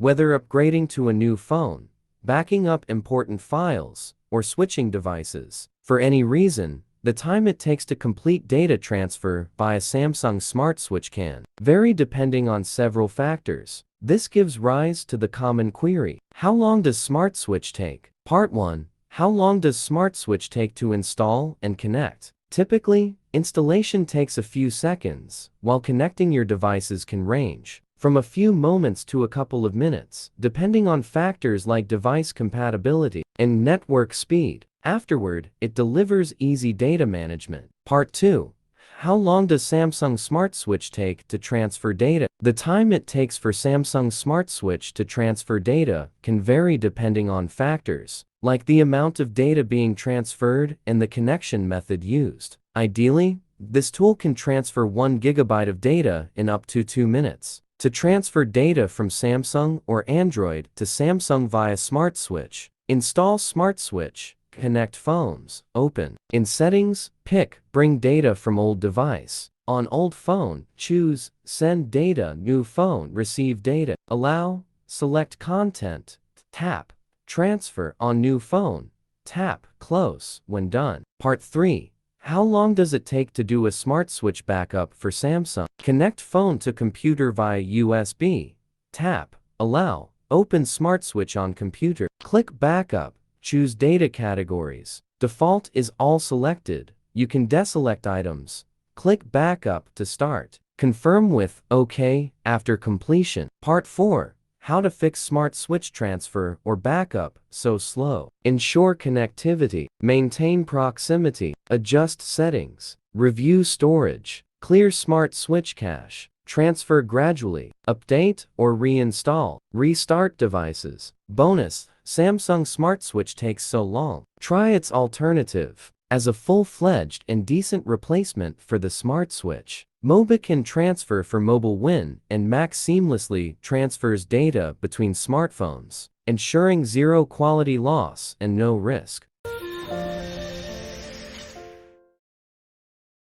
Whether upgrading to a new phone, backing up important files, or switching devices, for any reason, the time it takes to complete data transfer by a Samsung Smart Switch can vary depending on several factors. This gives rise to the common query: how long does Smart Switch take? Part 1. How long does Smart Switch take to install and connect? Typically, installation takes a few seconds, while connecting your devices can range from a few moments to a couple of minutes, depending on factors like device compatibility and network speed. Afterward, it delivers easy data management. Part 2. How long does Samsung Smart Switch take to transfer data? The time it takes for Samsung Smart Switch to transfer data can vary depending on factors like the amount of data being transferred and the connection method used. Ideally, this tool can transfer 1 GB of data in up to 2 minutes. To transfer data from Samsung or Android to Samsung via Smart Switch, install Smart Switch, connect phones, open. In Settings, pick Bring data from old device. On old phone, choose Send data, new phone, receive data. Allow, select Content, tap Transfer. On new phone, tap Close. When done. Part 3. How long does it take to do a Smart Switch backup for Samsung? Connect phone to computer via USB. Tap Allow. Open Smart Switch on computer. Click Backup. Choose data categories. Default is all selected. You can deselect items. Click Backup to start. Confirm with OK after completion. Part 4. How to fix Smart Switch transfer or backup so slow. Ensure connectivity. Maintain proximity. Adjust settings. Review storage. Clear Smart Switch cache. Transfer gradually. Update or reinstall. Restart devices. Bonus: Samsung Smart Switch takes so long. Try its alternative. As a full-fledged and decent replacement for the Smart Switch, Mobican Transfer for Mobile Win and Mac seamlessly transfers data between smartphones, ensuring zero quality loss and no risk.